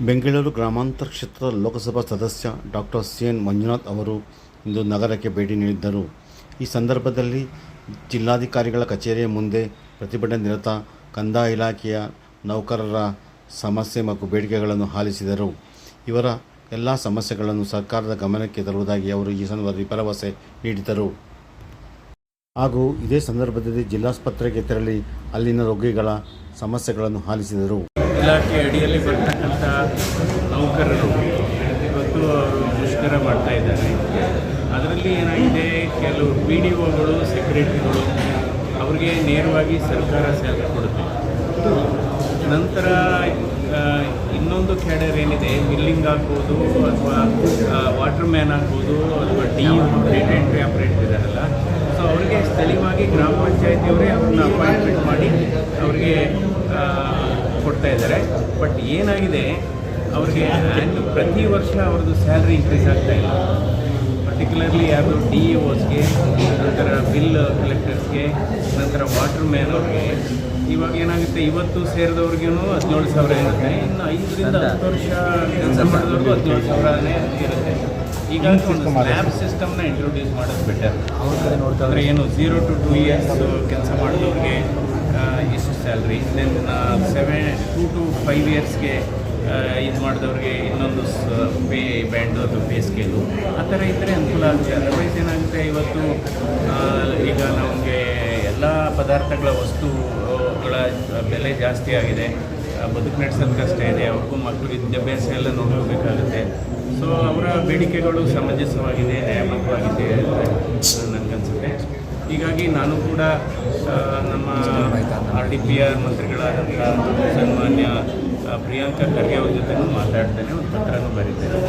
ಬೆಂಗಳೂರು ಗ್ರಾಮಾಂತರ ಕ್ಷೇತ್ರದ ಲೋಕಸಭಾ ಸದಸ್ಯ ಡಾಕ್ಟರ್ ಸಿ.ಎನ್. ಮಂಜುನಾಥ್ ಅವರು ಇಂದು ನಗರಕ್ಕೆ ಭೇಟಿ ನೀಡಿದ್ದರು. ಈ ಸಂದರ್ಭದಲ್ಲಿ ಜಿಲ್ಲಾಧಿಕಾರಿಗಳ ಕಚೇರಿಯ ಮುಂದೆ ಪ್ರತಿಭಟನೆ ನಿರತ ಕಂದಾಯ ಇಲಾಖೆಯ ನೌಕರರ ಸಮಸ್ಯೆ ಮತ್ತು ಬೇಡಿಕೆಗಳನ್ನು ಆಲಿಸಿದರು. ಇವರ ಎಲ್ಲ ಸಮಸ್ಯೆಗಳನ್ನು ಸರ್ಕಾರದ ಗಮನಕ್ಕೆ ತರುವುದಾಗಿ ಅವರು ಈ ಸಂದರ್ಭದಲ್ಲಿ ಭರವಸೆ ನೀಡಿದರು. ಹಾಗೂ ಇದೇ ಸಂದರ್ಭದಲ್ಲಿ ಜಿಲ್ಲಾಸ್ಪತ್ರೆಗೆ ತೆರಳಿ ಅಲ್ಲಿನ ರೋಗಿಗಳ ಸಮಸ್ಯೆಗಳನ್ನು ಆಲಿಸಿದರು. ಇಲಾಖೆ ಅಡಿಯಲ್ಲಿ ಬರ್ತಕ್ಕಂಥ ನೌಕರರು ಇವತ್ತು ಅವರು ಮುಷ್ಕರ ಮಾಡ್ತಾ ಇದ್ದಾರೆ. ಅದರಲ್ಲಿ ಏನಾಗಿದೆ, ಕೆಲವು PDOಗಳು, ಸೆಕ್ರೆಟರಿಗಳು ಅವ್ರಿಗೆ ನೇರವಾಗಿ ಸರ್ಕಾರ ಸ್ಯಾಲರಿ ಕೊಡುತ್ತೆ. ನಂತರ ಇನ್ನೊಂದು ಕ್ಯಾಡರ್ ಏನಿದೆ, ಮಿಲ್ಲಿಂಗ್ ಆಗ್ಬೋದು ಅಥವಾ ವಾಟರ್ ಮ್ಯಾನ್ ಆಗ್ಬೋದು ಅಥವಾ ಡೇಟಾ ಎಂಟ್ರಿ ಆಪರೇಟರ್ ಇದ್ದಾರಲ್ಲ, ಸೊ ಅವರಿಗೆ ಸ್ಥಳೀಯವಾಗಿ ಗ್ರಾಮ ಪಂಚಾಯತಿಯವರೇ ಅವ್ರನ್ನ ಅಪಾಯಿಂಟ್ಮೆಂಟ್ ಮಾಡಿ ಅವರಿಗೆ ಕೊಡ್ತಾ ಇದ್ದಾರೆ. ಬಟ್ ಏನಾಗಿದೆ, ಅವ್ರಿಗೆ ಪ್ರತಿ ವರ್ಷ ಅವ್ರದ್ದು ಸ್ಯಾಲ್ರಿ ಇನ್ಕ್ರೀಸ್ ಆಗ್ತಾ ಇಲ್ಲ. ಪರ್ಟಿಕ್ಯುಲರ್ಲಿ ಯಾರು DEOಸ್ಗೆ, ನಂತರ ಬಿಲ್ ಕಲೆಕ್ಟರ್ಸ್ಗೆ, ನಂತರ ವಾಟರ್ ಮ್ಯಾನ್ ಅವ್ರಿಗೆ ಇವಾಗ ಏನಾಗುತ್ತೆ, ಇವತ್ತು ಸೇರಿದವ್ರಿಗೂ 17,000 ಇರುತ್ತೆ. ಇನ್ನು 5 ರಿಂದ 10 ವರ್ಷ ಕೆಲಸ ಮಾಡಿದವ್ರಿಗೂ 17,000ನೇ ಇರುತ್ತೆ. ಹೀಗಾಗಿ ಒಂದು ಸ್ಲ್ಯಾಬ್ ಸಿಸ್ಟಮ್ನ ಇಂಟ್ರೊಡ್ಯೂಸ್ ಮಾಡೋದು ಬೆಟರ್. ಅಂದರೆ ಏನು 0 to 2 years ಕೆಲಸ ಮಾಡಿದವ್ರಿಗೆ ಇಷ್ಟು ಸ್ಯಾಲ್ರಿ, ದೆನ್ 2 to 5 yearsಗೆ ಇದು ಮಾಡಿದವ್ರಿಗೆ ಇನ್ನೊಂದು ಪೇ ಬ್ಯಾಂಡು ಅಥವಾ ಪೇ ಸ್ಕೇಲು, ಆ ಥರ ಇದ್ದರೆ ಅನುಕೂಲ ಆಗುತ್ತೆ. ಅದರ್ವೈಸ್ ಏನಾಗುತ್ತೆ, ಇವತ್ತು ಈಗ ನಮಗೆ ಎಲ್ಲ ಪದಾರ್ಥಗಳ ವಸ್ತುಗಳ ಬೆಲೆ ಜಾಸ್ತಿ ಆಗಿದೆ, ಬದುಕು ನಡೆಸೋದು ಕಷ್ಟ ಇದೆ, ಅವ್ರಿಗೂ ಮಕ್ಕಳು ವಿದ್ಯಾಭ್ಯಾಸ ಎಲ್ಲ ನೋಡ್ಕೋಬೇಕಾಗುತ್ತೆ. ಸೊ ಅವರ ಬೇಡಿಕೆಗಳು ಸಮಂಜಸವಾಗಿದೆ, ನ್ಯಾಯಬದ್ಧವಾಗಿದೆ ಅಂತ ನನಗನ್ಸುತ್ತೆ. ಹೀಗಾಗಿ ನಾನು ಕೂಡ ನಮ್ಮ RDPR ಮಂತ್ರಿಗಳಾದಂಥ ಸನ್ಮಾನ್ಯ ಪ್ರಿಯಾಂಕಾ ಖರ್ಗೆ ಅವ್ರ ಜೊತೆನೂ ಮಾತಾಡ್ತೇನೆ, ಒಂದು ಪತ್ರನೂ ಬರೀತೇನೆ.